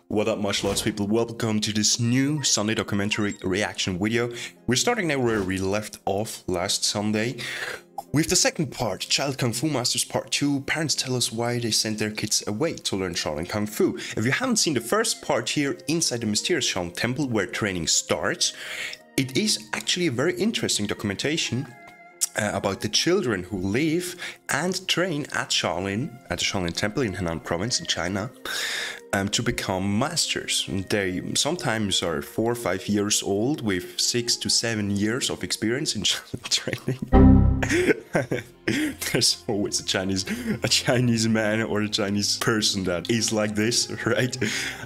What up, martial arts people? Welcome to this new Sunday documentary reaction video. We're starting now where we left off last Sunday with the second part, Child Kung Fu Masters Part 2. Parents tell us why they sent their kids away to learn Shaolin Kung Fu. If you haven't seen the first part here inside the mysterious Shaolin Temple where training starts, it is actually a very interesting documentation about the children who live and train at the Shaolin Temple in Henan province in China, to become masters. They sometimes are 4 or 5 years old with 6 to 7 years of experience in Shaolin training. There's always a Chinese man or a Chinese person that is like this, right?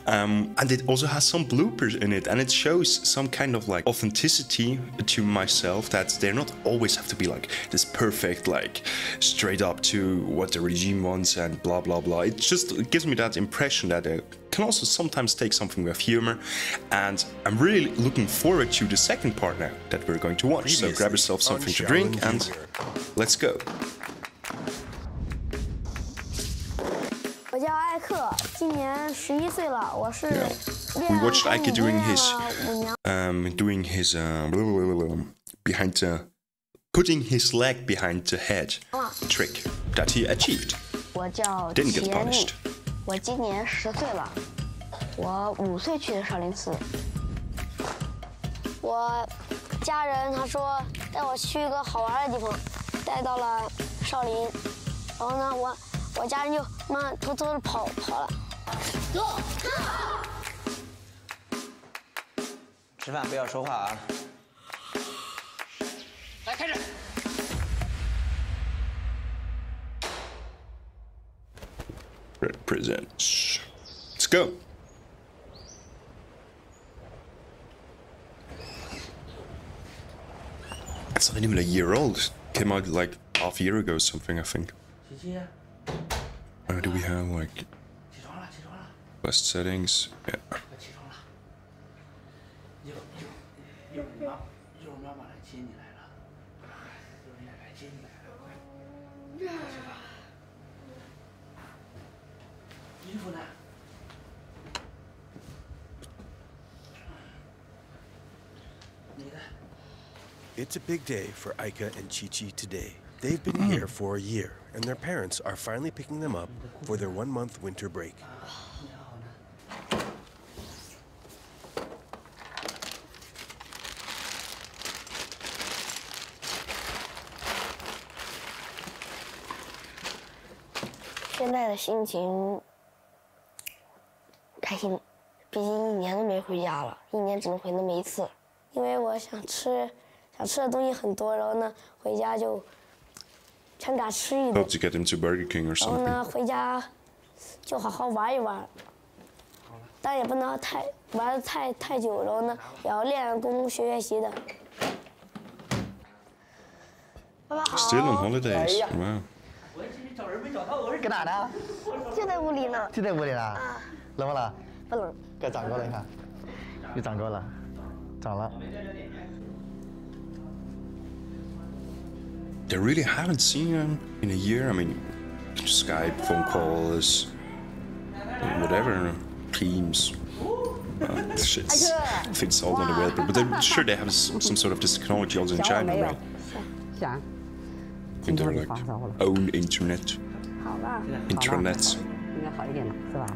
And it also has some bloopers in it, and it shows some kind of like authenticity to myself, that they not always have to be like this perfect, like straight up to what the regime wants and blah blah blah. It gives me that impression that it can also sometimes take something with humor, and I'm really looking forward to the second part now that we're going to watch. So grab yourself something to drink and let's go. We watched Ike doing his putting his leg behind the head trick that he achieved. Didn't get punished. 我今年10岁了，我5岁去的少林寺。我家人他说带我去一个好玩的地方，带到了少林，然后呢，我家人就偷偷的跑了。走。吃饭不要说话啊！来，开始。 Presents. Let's go. It's not even a year old. Came out like half a year ago or something, I think. Where do we have like best settings? Yeah. It's a big day for Aika and Chi-Chi today. They've been here for a year, and their parents are finally picking them up for their 1-month winter break. Now 心情开心，毕竟1年都没回家了，1年只能回那么1次。因为我想吃的东西很多，然后呢，回家就全敢吃一顿。 Hope to get him to Burger King or something. 然后呢，回家就好好玩一玩，但也不能玩得太久，然后呢，也要练功学习的。爸爸好。Still on holidays. Wow. 搁哪呢？就在屋里呢。就在屋里了。冷不冷？不冷。该长高了，你看，又长高了，长了。 They really haven't seen him in a year. I mean, Skype, phone calls, whatever, Teams. Shit's I think it's all on the web, but I'm sure they have some sort of this technology also in China, right? In their like own internet. Intranets. 应该好一点了，是吧？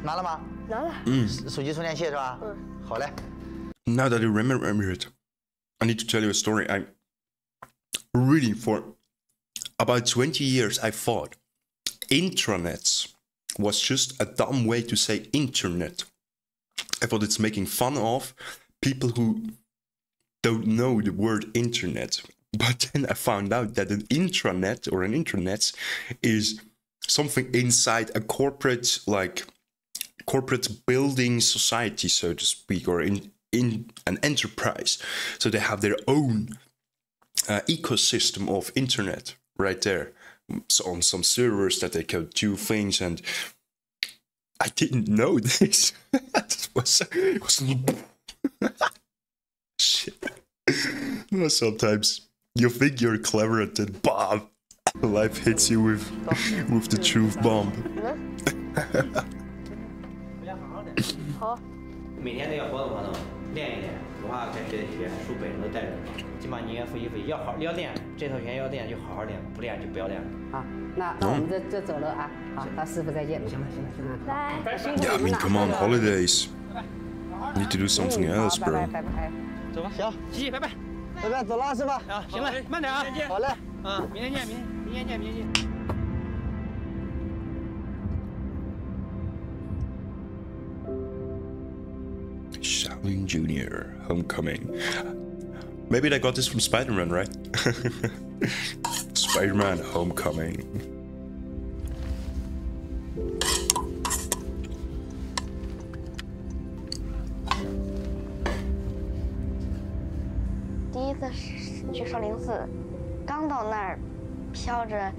拿了吗？拿了。手机充电器是吧？好嘞。 Now that I remember it, I need to tell you a story. Really, for about 20 years, I thought intranets was just a dumb way to say internet. I thought it's making fun of people who don't know the word internet. But then I found out that an intranet or an intranet is something inside a corporate building society, so to speak, or in an enterprise. So they have their own ecosystem of internet right there, so on some servers that they can do things, and I didn't know this. It was shit. No, sometimes you think you're clever and then bam, life hits you with the truth bomb. 练好好练。好。每天都要活动活动，练一练。有话该学的学，书本都带着。起码你也复习复习，要练，这套拳要练就好好练，不练就不要练了。好，那我们这走了啊。好，那师傅再见。行了。来。 Yeah, I mean, come on, holidays. Need to do something else, 拜 bro. 拜拜拜。走吧，行，琪琪，拜拜。拜拜，走了是吧？啊，行了，慢点啊。好嘞。啊，明天见。 Shaolin Junior Homecoming. Maybe they got this from Spider-Man, right? Spider-Man Homecoming. 第一次去少林寺，刚到那儿，飘着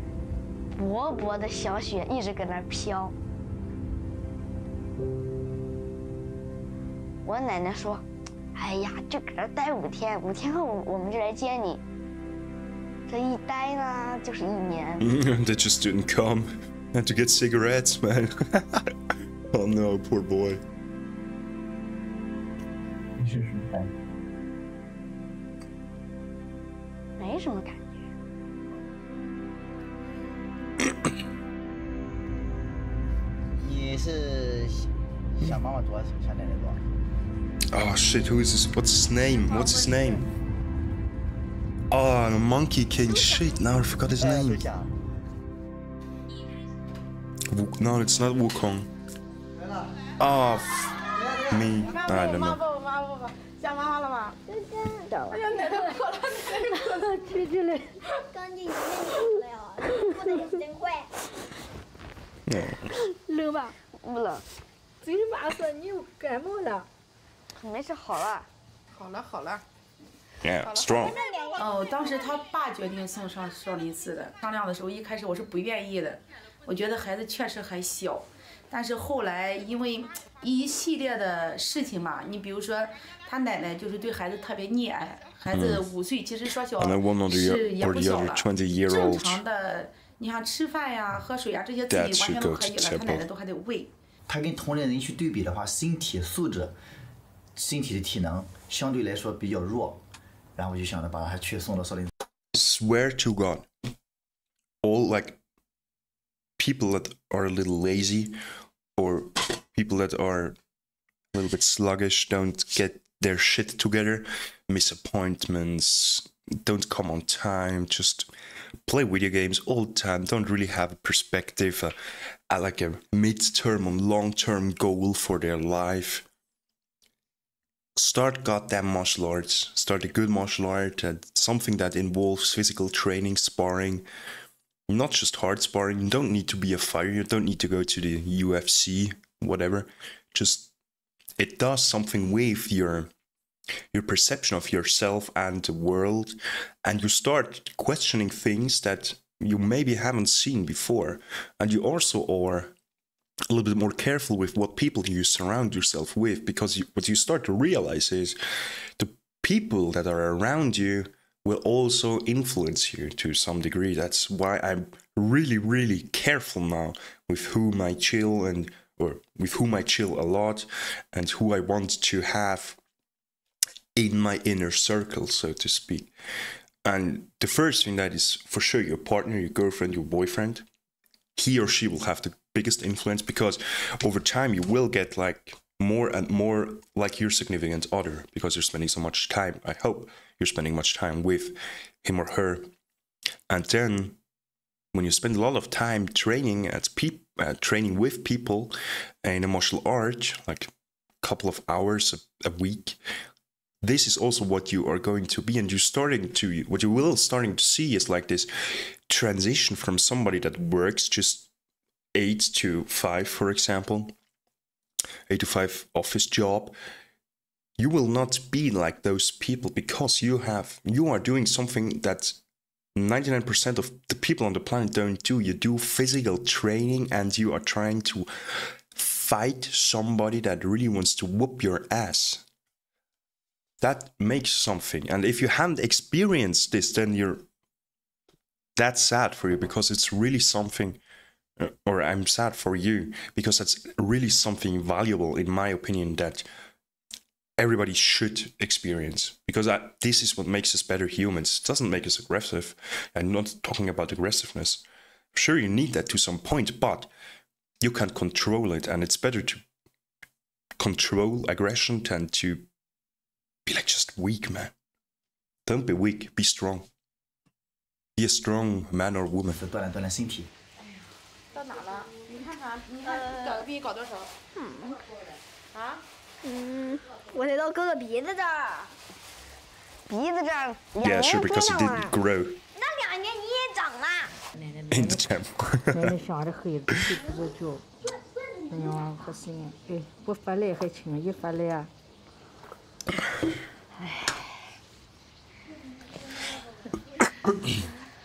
薄薄的小雪，一直搁那儿飘。我奶奶说：“哎呀，就搁这儿待5天，5天后我们就来接你。”这一待呢，就是1年。They just didn't come. Had to get cigarettes, man. Oh no, poor boy. 你是什么感觉？没什么感觉。你是想妈妈多，想奶奶多？ Oh shit, who is this? What's his name? What's his name? Oh, the Monkey King. Shit, now I forgot his name. No, it's not Wukong. Oh, me. I don't know. 想妈妈了吗？哎呀，奶奶哭了，奶奶哭了。刚进里面你了呀，哭的也真快。冷吧？不冷，嘴巴是你又感冒了。没事，好了。好了。 Yeah, strong. 哦，当时他爸决定送上少林寺的。商量的时候，一开始我是不愿意的，我觉得孩子确实还小。但是后来因为一系列的事情嘛，你比如说他奶奶就是对孩子特别溺爱，孩子5岁，其实说小是也不小了。正常的，你像吃饭呀、喝水呀这些自己完全都可以了，他奶奶都还得喂。他跟同龄人去对比的话，身体素质、身体的体能相对来说比较弱。 然后我就想着把他去送到少林。Swear to God, all like people that are a little lazy or people that are a little bit sluggish, don't get their shit together, miss appointments, don't come on time, just play video games all the time, don't really have a perspective, like a mid-term and long-term goal for their life. Start goddamn martial arts. Start a good martial art and something that involves physical training, sparring. Not just hard sparring. You don't need to be a fighter. You don't need to go to the UFC, whatever. Just it does something with your perception of yourself and the world, and you start questioning things that you maybe haven't seen before, and you also are a little bit more careful with what people you surround yourself with, because what you start to realize is the people that are around you will also influence you to some degree. That's why I'm really, really careful now with whom I chill or with whom I chill a lot and who I want to have in my inner circle, so to speak. And the first thing that is for sure your partner, your girlfriend, your boyfriend. He or she will have the biggest influence, because over time you will get like more and more like your significant other, because you're spending so much time. I hope you're spending much time with him or her. And then when you spend a lot of time training training with people in a martial art, like a couple of hours a week, this is also what you are going to be. And what you will starting to see is like this transition from somebody that works just 8 to 5, for example, 8 to 5 office job. You will not be like those people, because you are doing something that 99% of the people on the planet don't do. You do physical training and you are trying to fight somebody that really wants to whoop your ass. That makes something. And if you haven't experienced this, then that's sad for you, because it's really something or I'm sad for you, because that's really something valuable, in my opinion, that everybody should experience, because this is what makes us better humans. It doesn't make us aggressive. I'm not talking about aggressiveness. Sure, you need that to some point, but you can't control it, and it's better to control aggression than to be like just weak, man. Don't be weak, be strong. Be a strong man or woman. 锻炼锻炼身体。到哪了？你看看，你看搞个鼻搞多少？啊？我得到哥哥鼻子这儿。鼻子这儿2 Yeah, 年 sure, 追 because 上 it 了 didn't。grow 那2年你也长了。 in the temple. 奶奶想着孩子睡不着觉，哎呀，可是呢，哎，不发来还轻，一发来啊，哎。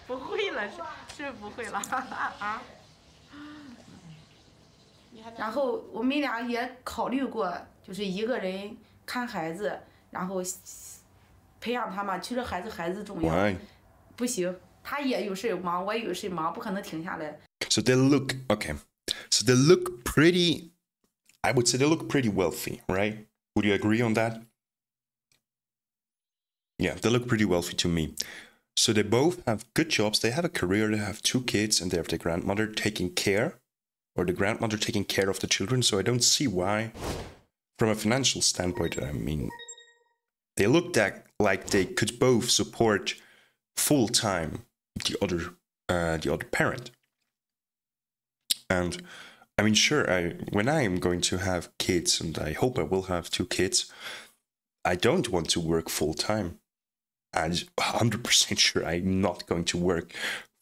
不会了，是不会了啊。然后我们俩也考虑过，就是一个人看孩子，然后培养他嘛。其实孩子重要。Why? 不行，他也有事忙，我也有事忙，不可能停下来。 So they look, okay. So they look pretty, I would say they look pretty wealthy, right? Would you agree on that? Yeah, they look pretty wealthy to me. So they both have good jobs, they have a career, they have 2 kids, and they have their grandmother taking care, or the grandmother taking care of the children. So I don't see why, from a financial standpoint, I mean, they look like they could both support full-time the other parent. And I mean, sure, when I am going to have kids, and I hope I will have 2 kids, I don't want to work full-time. I'm 100% sure I'm not going to work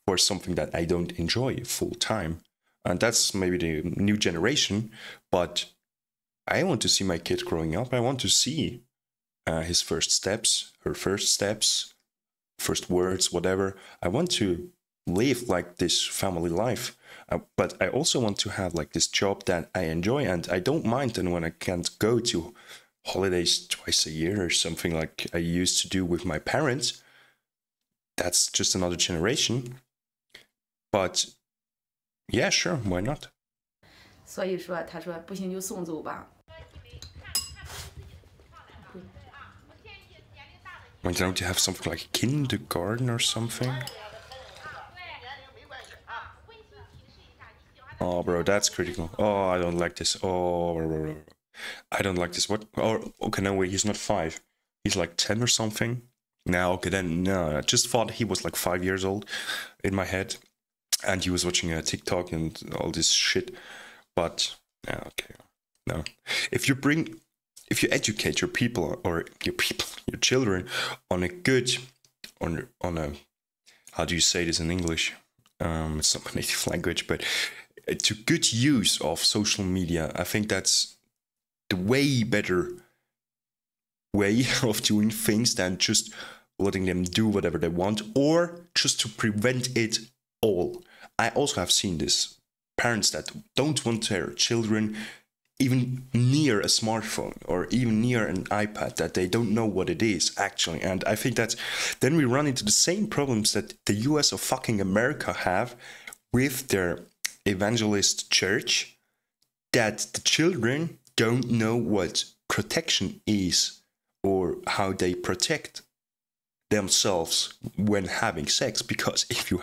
for something that I don't enjoy full-time. And that's maybe the new generation, but I want to see my kid growing up. I want to see his first steps, her first steps, first words, whatever. I want to live like this family life. But I also want to have like this job that I enjoy, and I don't mind then when I can't go to holidays twice a year or something like I used to do with my parents. That's just another generation. But yeah, sure, why not? 所以说，他说不行就送走吧。 Why don't you have something like kindergarten or something? Oh, bro, that's critical. Oh, I don't like this. Oh, I don't like this. What? Oh, okay, no, wait, he's not 5. He's like 10 or something. Now, okay, then, no, I just thought he was like 5 years old in my head. And he was watching TikTok and all this shit. But, yeah, okay, no. If you educate your people, or your children on a good, on a, how do you say this in English? It's not my native language, but to good use of social media, I think that's the way better way of doing things than just letting them do whatever they want, or just to prevent it all. I also have seen this. Parents that don't want their children even near a smartphone or even near an iPad, that they don't know what it is actually. And I think that then we run into the same problems that the US or fucking America have with their evangelist church, that the children don't know what protection is or how they protect themselves when having sex. Because if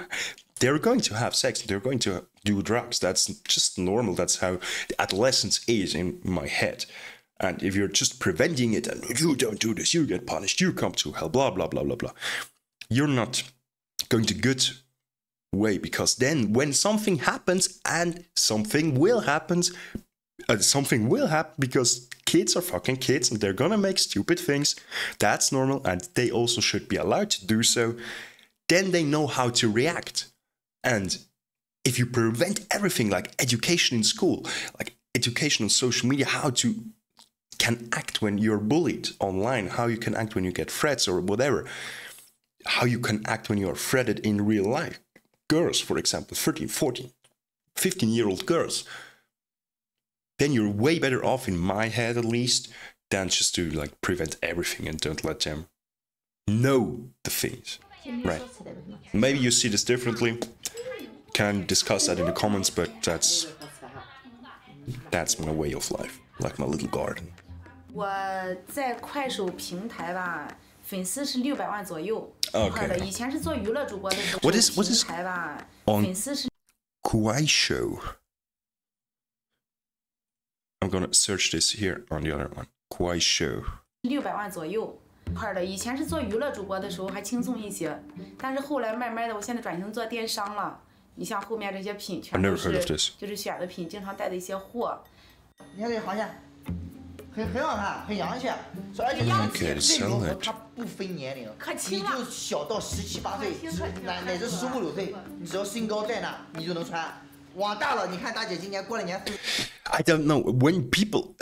they're going to have sex, they're going to do drugs. That's just normal. That's how adolescence is in my head. And if you're just preventing it, and if you don't do this, you get punished, you come to hell, blah, blah, blah, blah, blah. You're not going to good way, because then when something happens, and something will happen because kids are fucking kids and they're gonna make stupid things. That's normal, and they also should be allowed to do so. Then they know how to react. And if you prevent everything, like education in school, like education on social media, how to can act when you're bullied online, how you can act when you get threats or whatever, how you can act when you're threatened in real life. Girls, for example, 13, 14, 15-year-old girls, then you're way better off, in my head at least, than just to like prevent everything and don't let them know the things. Right. Maybe you see this differently. can discuss that in the comments, but that's my way of life, like my little garden. 我在快手平台吧，粉丝是600万左右。Okay. 以前是做娱乐主播的时候， What is 平台吧， on 粉丝是 Kuaisho? I'm gonna search this here on the other one. Kuaisho. 600万左右。以前是做娱乐主播的时候还轻松一些，但是后来慢慢的，我现在转型做电商了。你像后面这些品全都是就是选的品，经常带的一些货。你看这航线，很好看，很洋气，而且这个服它不分年龄，你就小到17、18岁，乃至15、16岁，你只要身高在那，你就能穿。往大了，你看大姐今年过了年。I don't know when people.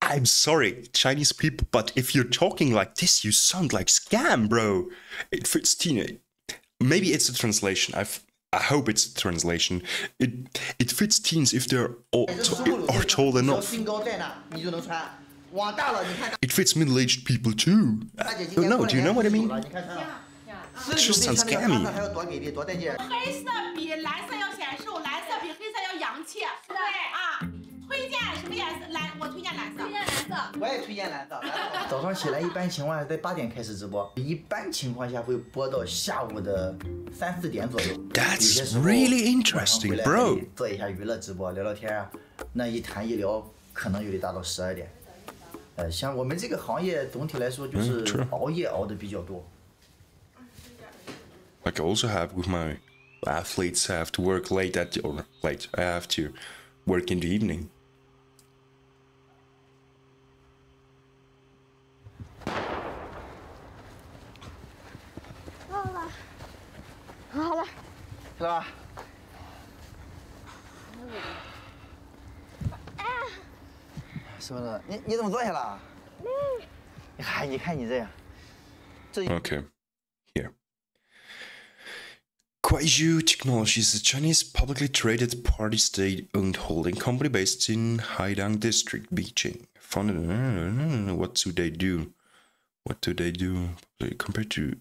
I'm sorry, Chinese people, but if you're talking like this, you sound like scam, bro. It fits teen. Maybe it's a translation. I hope it's a translation. It fits teens if they're are tall enough. It fits middle-aged people too. No, do you know what I mean? It just sounds scammy. 黑色比蓝色要显瘦，蓝色比黑色要洋气。对啊。 推荐什么颜色？蓝，我推荐蓝色。推荐蓝色。我也推荐蓝色。早上起来一般情况下在8点开始直播，一般情况下会播到下午的3、4点左右。That's really interesting, bro. 做一下娱乐直播，聊聊天啊，那一谈一聊，可能就得达到12点。像我们这个行业总体来说就是熬夜熬的比较多。Like I also have with my athletes, I have to work late I have to work in the evening. 好了，是吧？是不是？你怎么坐下了？你看你这样，Okay, here. Kuaishu Technologies is a Chinese publicly traded party state-owned holding company based in Haidang District, Beijing. Founded. What do they do? What do they do compared to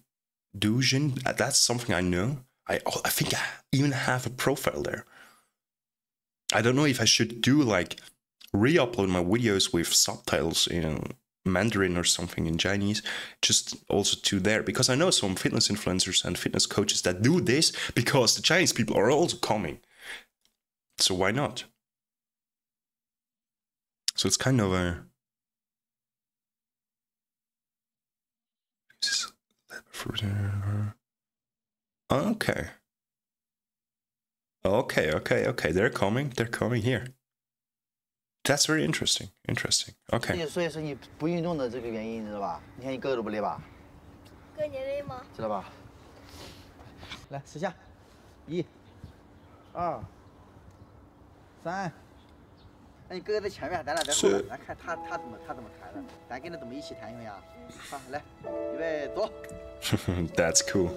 Dujin? That's something I know. I think I even have a profile there. I don't know if I should do like re-upload my videos with subtitles in Mandarin or something in Chinese, just also to there, because I know some fitness influencers and fitness coaches that do this because the Chinese people are also coming. So why not? So it's kind of a... Okay. Okay. They're coming here. That's very interesting. Okay. 所以说你不运动的这个原因，你知道吧？你看你胳膊都不累吧？哥你累吗？知道吧？来10下，1、2、3。那你哥哥在前面，咱俩在后面，咱看他怎么弹的，咱跟着怎么一起弹，行不行？好，来，预备，走。That's cool.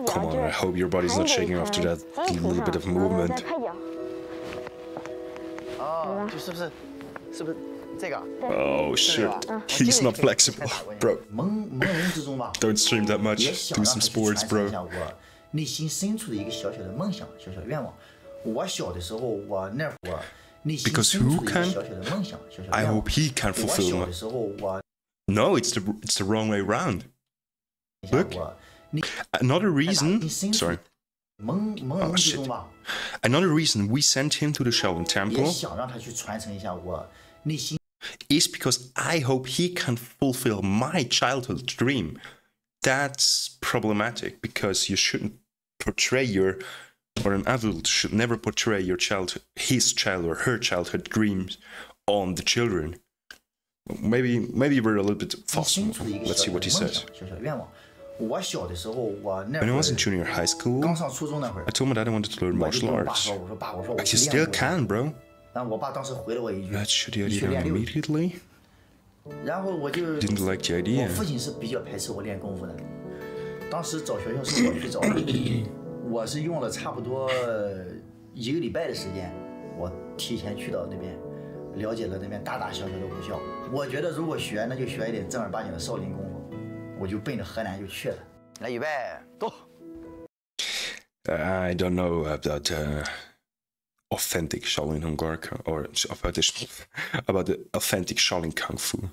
Come on, I hope your body's not shaking after that little bit of movement. Oh shit, he's not flexible, bro. Don't stream that much, do some sports, bro. 内心深处的一个小小的梦想，小小的愿望。我小的时候，我那会儿内心深处的一个小小的梦想，小小的愿望。 I hope he can fulfill. 我小的时候，我 No, it's the wrong way around. Look, another reason. Sorry. Oh shit. Another reason we sent him to the Shaolin Temple is because I hope he can fulfill my childhood dream. That's problematic because you shouldn't portray or an adult should never portray his child or her childhood dreams on the children. Maybe we're a little bit fast. Let's see what he says. When I was in junior high school, I told my dad I wanted to learn martial arts. But you still can, bro. Let's shut the idea down immediately. Didn't like the idea. 当时找学校是我去找的，我是用了差不多1个礼拜的时间，我提前去到那边，了解了那边大大小小的武校。我觉得如果学，那就学一点正儿八经的少林功夫，我就奔着河南就去了。来，预备，走。I don't know about authentic Shaolin Hunggar or about the authentic Shaolin Kung Fu.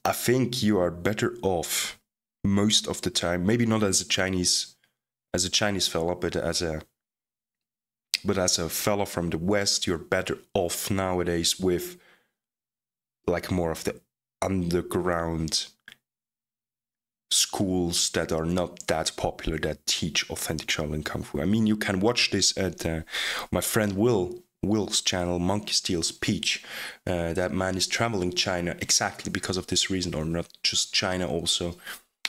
I think you are better off most of the time, maybe not as a Chinese fella, but as a fella from the West, you're better off nowadays with like more of the underground schools that are not that popular that teach authentic Shaolin Kung Fu. I mean, you can watch this at my friend Will's channel, Monkey Steals Peach. That man is traveling China exactly because of this reason, or not just China, also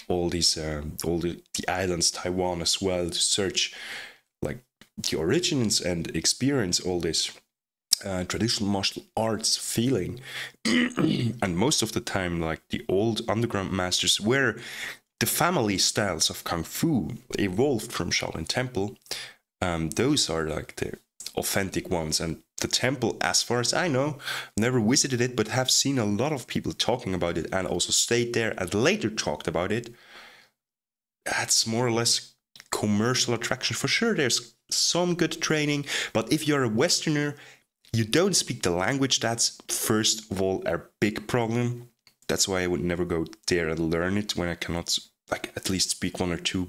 all these all the islands, Taiwan as well, to search like the origins and experience all this traditional martial arts feeling. And most of the time, like the old underground masters, where the family styles of Kung Fu evolved from Shaolin Temple, those are like the authentic ones. And the temple, as far as I know, never visited it, but have seen a lot of people talking about it and also stayed there and later talked about it. That's more or less commercial attraction. For sure, there's some good training, but if you're a Westerner, you don't speak the language, that's first of all a big problem. That's why I would never go there and learn it when I cannot, like, at least speak 1 or 2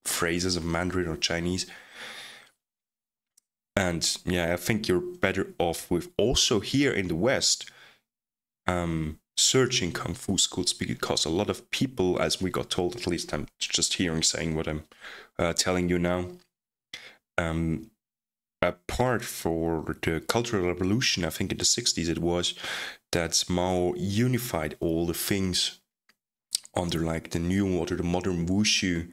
phrases of Mandarin or Chinese. And yeah, I think you're better off with also here in the West searching Kung Fu schools, because a lot of people, as we got told, at least I'm just saying what I'm telling you now, a part for the Cultural Revolution, I think in the 60s it was, that Mao unified all the things under like the new or the modern wushu.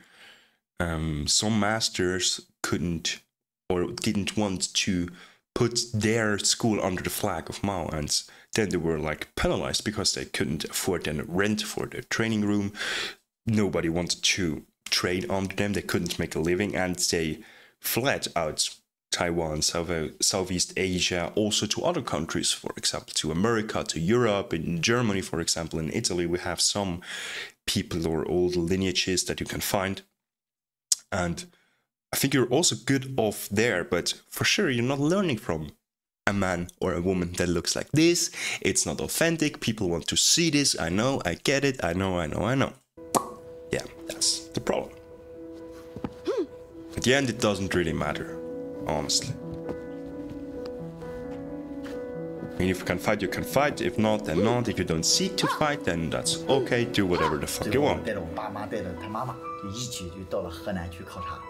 Some masters couldn't or didn't want to put their school under the flag of Mao, and then they were like penalized because they couldn't afford any rent for their training room. Nobody wanted to train under them, they couldn't make a living, and they fled out Taiwan, Southeast Asia, also to other countries, for example, to America, to Europe, in Germany, for example, in Italy, we have some people or old lineages that you can find. And I think you're also good off there, but for sure, you're not learning from a man or a woman that looks like this. It's not authentic. People want to see this. I know, I get it. I know. Yeah, that's the problem. At the end, it doesn't really matter. Honestly. I mean, if you can fight, you can fight. If not, then not. If you don't seek to fight, then that's okay. Do whatever the fuck you want. 带着我爸妈，带着他妈妈，就一起就到了河南去考察。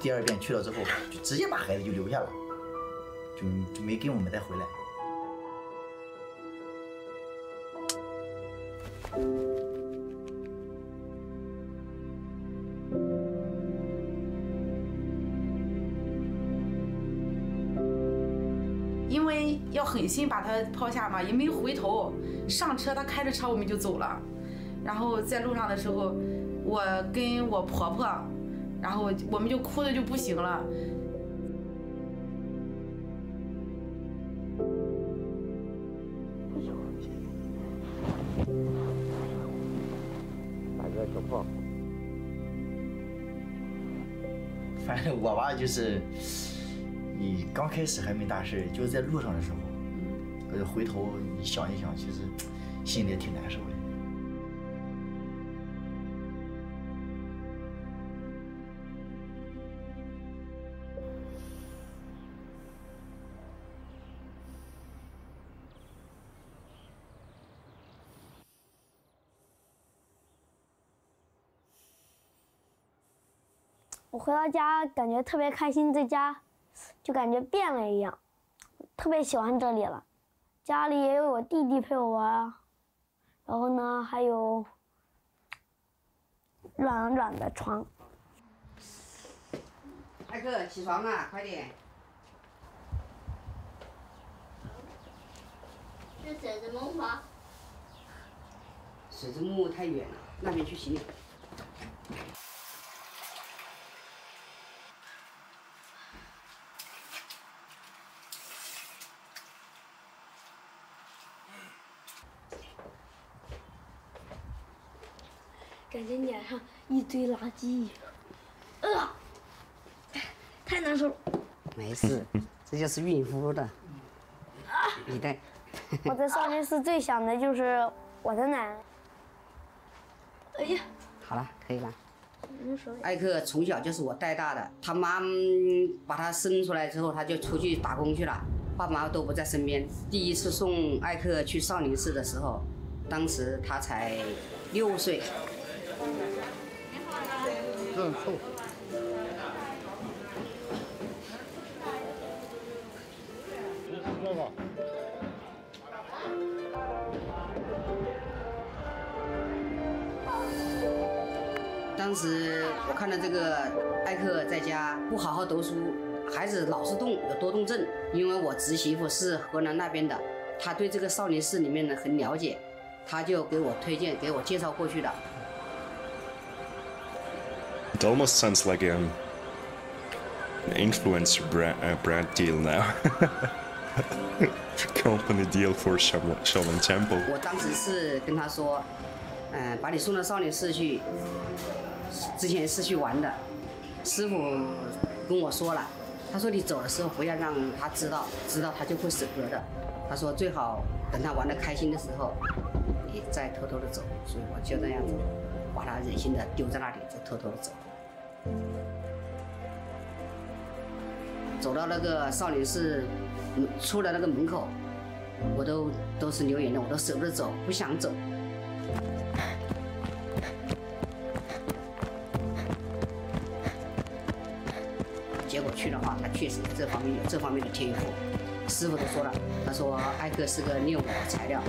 第2遍去了之后，就直接把孩子就留下了，就没跟我们再回来。因为要狠心把他抛下嘛，也没有回头。上车，他开着车我们就走了。然后在路上的时候，我跟我婆婆，然后我们就哭的就不行了。反正我吧，就是你刚开始还没大事，就是在路上的时候，回头你想一想，其实心里也挺难受的。我回到家感觉特别开心，在家就感觉变了一样，特别喜欢这里了。家里也有我弟弟陪我玩，然后呢还有软软的床。艾克，起床啊，快点！是水之木吗？水之木太远了，那边去洗脸。感觉脸上一堆垃圾，太难受了。没事，这就是孕妇的。你的。我在少林寺最想的就是我的奶奶。哎呀，好了，可以了。艾克从小就是我带大的，他妈把他生出来之后，他就出去打工去了，爸妈都不在身边。第一次送艾克去少林寺的时候，当时他才6岁。真臭。当时我看到这个艾克在家不好好读书，孩子老是动，有多动症。因为我侄媳妇是河南那边的，她对这个少林寺里面呢很了解，她就给我推荐，给我介绍过去的。It almost sounds like an influencer brand deal now. Company deal for Shaolin Temple. 我当时是跟他说，把你送到少林寺去，之前是去玩的。师傅跟我说了，他说你走的时候不要让他知道，知道他就会舍不得的。他说最好等他玩得开心的时候，你再偷偷的走。所以我就那样子，把他忍心的丢在那里，就偷偷的走。走到那个少林寺，出了那个门口，我都是流眼泪，我都舍不得走，不想走。结果去的话，他确实这方面有这方面的天赋。师傅都说了，他说艾克是个练武的材料。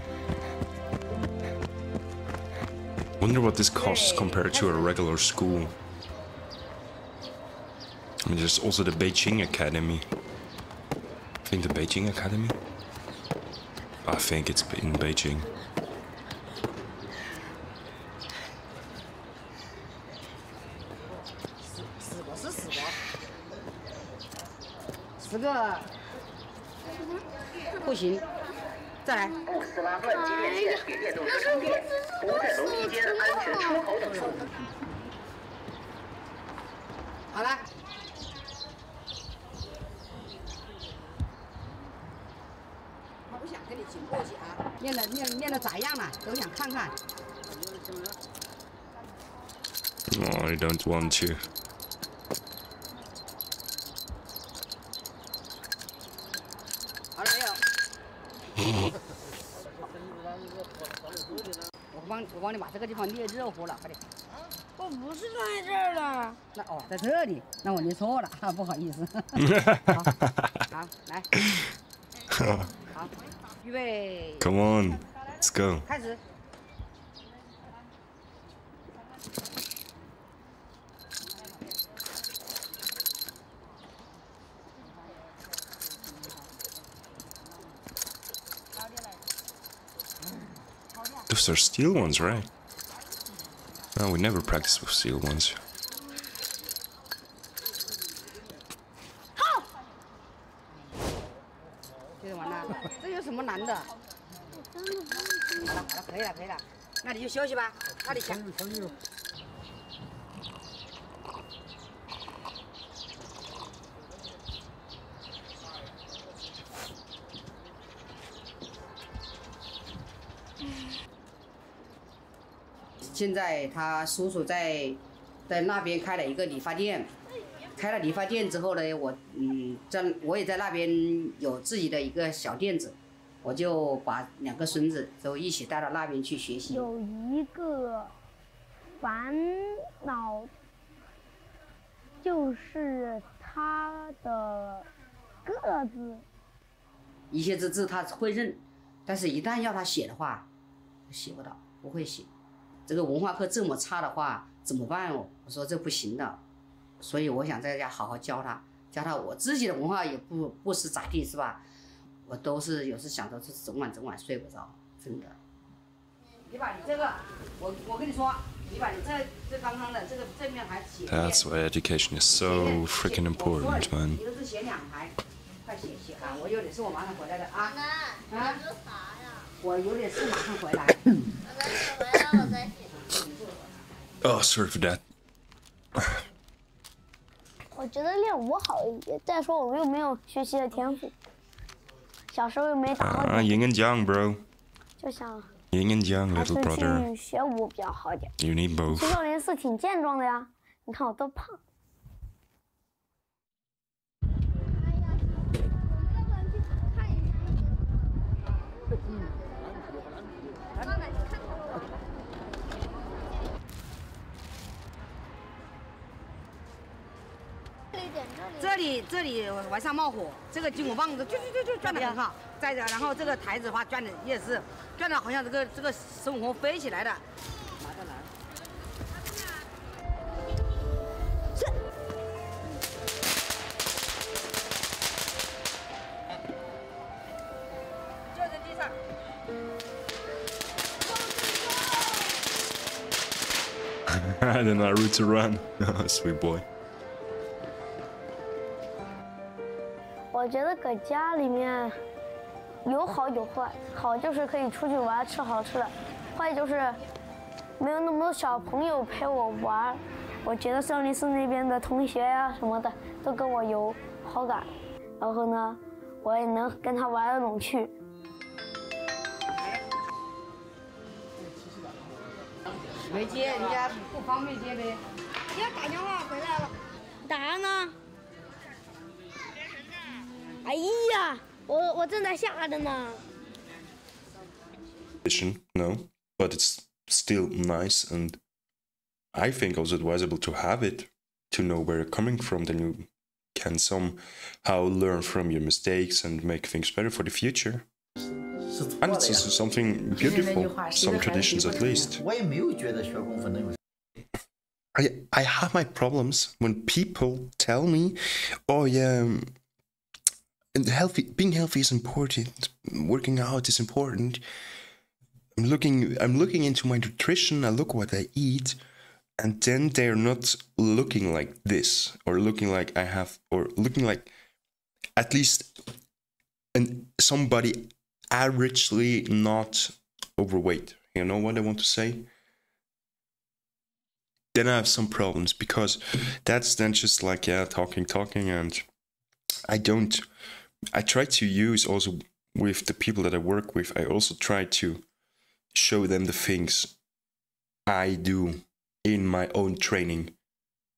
Wonder what this costs compared to a regular school. I mean, there's also the Beijing Academy. I think the Beijing Academy? I think it's in Beijing. 10个不行，再来。不死亡乱机电线给电动车充电，不在楼梯间安全出口等。好了。我不想跟你请过去啊，练得咋样了？都想看看。No, I don't want to. 好了没有？我帮你把这个地方练热乎了，快点。我不是放在这儿了。那哦，在这里，那我念错了，不好意思。好，来。好，预备。Come on, let's go. 开始。Those are steel ones, right? No, we never practice with steel ones. 就是完了，这有什么难的？好了，可以了，那你就休息吧。那你想。现在他叔叔在那边开了一个理发店，开了理发店之后呢，我也在那边有自己的一个小店子，我就把2个孙子都一起带到那边去学习。有一个烦恼，就是他的个子。一些字他会认，但是一旦要他写的话，写不到，不会写。这个文化课这么差的话怎么办哦？我说这不行的，所以我想在家好好教他。我自己的文化也不是咋地是吧？我都是有时想着是整晚睡不着，真的。That's why education is so freaking important, man. Oh, sorry for that. 我觉得练武好一些，再说我又没有学习的天赋，小时候又没打好。Yin and yang, bro. 就想 Yin and yang, little 还是 brother. 去学武比较好一点。 You need both. 去少林寺挺健壮的呀，你看我多胖。这里往上冒火，这个金箍棒子就转得很好。再者，然后这个台子的话转的也是转的好像这个孙悟空飞起来的。马上来。是。就在地上。I don't know how to run. Sweet boy. 我觉得搁家里面有好有坏，好就是可以出去玩，吃好吃的；坏就是没有那么多小朋友陪我玩。我觉得少林寺那边的同学呀什么的都跟我有好感，然后呢，我也能跟他玩得拢去。没接，人家不方便接呗。人家打电话回来了，打呢。 哎呀，我正在下着呢。No, but it's still nice, and I think also advisable to have it, to know where you're coming from. Then you can somehow learn from your mistakes and make things better for the future. And it's also something beautiful, some traditions at least. I have my problems when people tell me, "Oh yeah." And being healthy is important. Working out is important. I'm looking into my nutrition. I look what I eat, and then they're not looking like this, or looking like I have, or looking like at least somebody averagely not overweight. You know what I want to say? Then I have some problems, because that's then just like, yeah, talking, and I try to use also with the people that I work with, I also try to show them the things I do in my own training,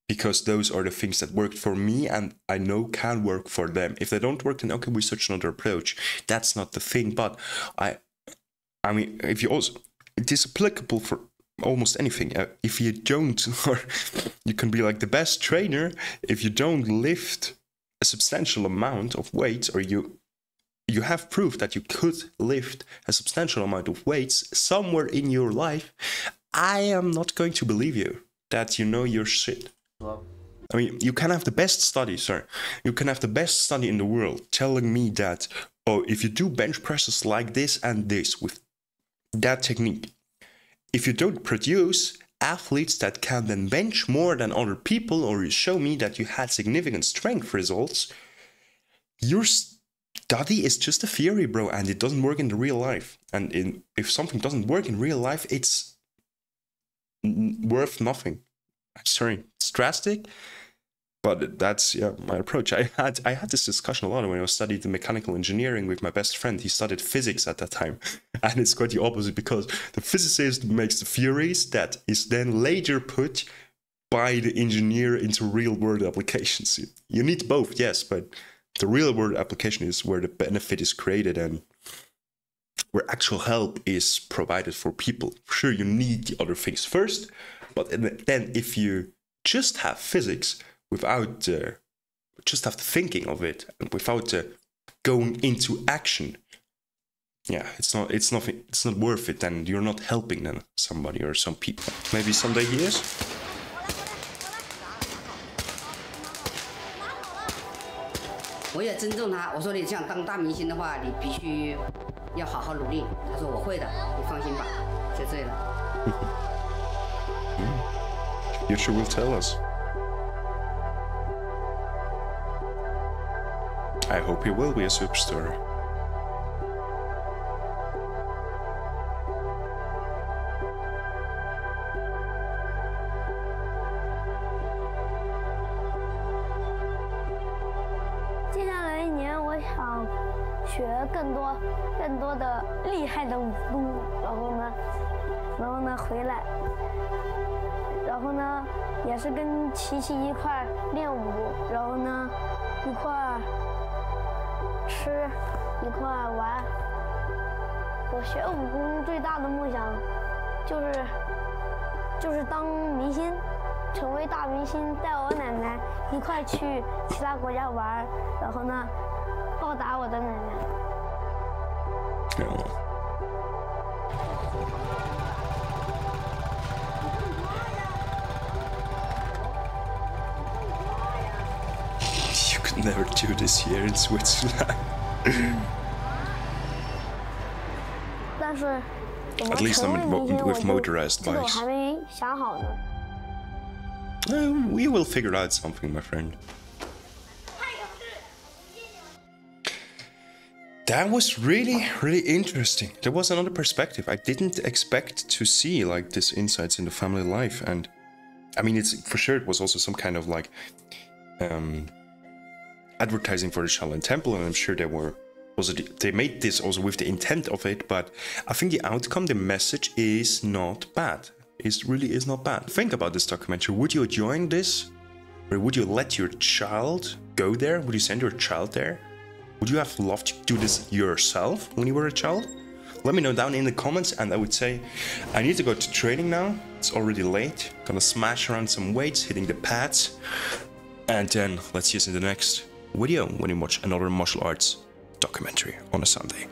because those are the things that worked for me and I know can work for them. If they don't work, then okay, we search another approach. That's not the thing, but I mean, if you also, it is applicable for almost anything. If you don't, or you can be like the best trainer, if you don't lift a substantial amount of weights, or you have proof that you could lift a substantial amount of weights somewhere in your life, I am not going to believe you that you know your shit. I mean, you can have the best study, you can have the best study in the world telling me that, oh, if you do bench presses like this and this with that technique, if you don't produce athletes that can then bench more than other people, or you show me that you had significant strength results, your study is just a theory, bro, and it doesn't work in the real life. And if something doesn't work in real life, it's worth nothing. Sorry, it's drastic, but that's my approach. I had this discussion a lot when I studied the mechanical engineering with my best friend. He studied physics at that time, and it's quite the opposite, because the physicist makes the theories that is then later put by the engineer into real-world applications. You need both, yes, but the real-world application is where the benefit is created and where actual help is provided for people. Sure, you need the other things first, but then if you just have physics without just have the thinking of it, and without going into action, yeah, it's not worth it, and you're not helping then somebody or some people. Maybe someday he is. 我也尊重他，我说你想当大明星的话，你必须要好好努力。他说我会的，你放心吧。就醉了。Future will tell us. I hope he will be a superstar.学更多的厉害的武功，然后呢回来，然后呢也是跟琪琪一块练武，然后呢一块吃，一块玩。我学武功最大的梦想就是当明星，成为大明星，带我奶奶一块去其他国家玩，然后呢报答我的奶奶。You could never do this here in Switzerland. At least with motorized bikes. We will figure out something, my friend. That was really interesting. There was another perspective. I didn't expect to see like this insights in the family life, and I mean, it's for sure it was also some kind of like advertising for the Shaolin Temple, and I'm sure they made this also with the intent of it. But I think the outcome, the message is not bad. It really is not bad. Think about this documentary. Would you join this, or would you let your child go there? Would you send your child there? Would you have loved to do this yourself when you were a child? Let me know down in the comments, and I would say I need to go to training now. It's already late. Gonna smash around some weights, hitting the pads, and then let's see us in the next video when we watch another martial arts documentary on a Sunday.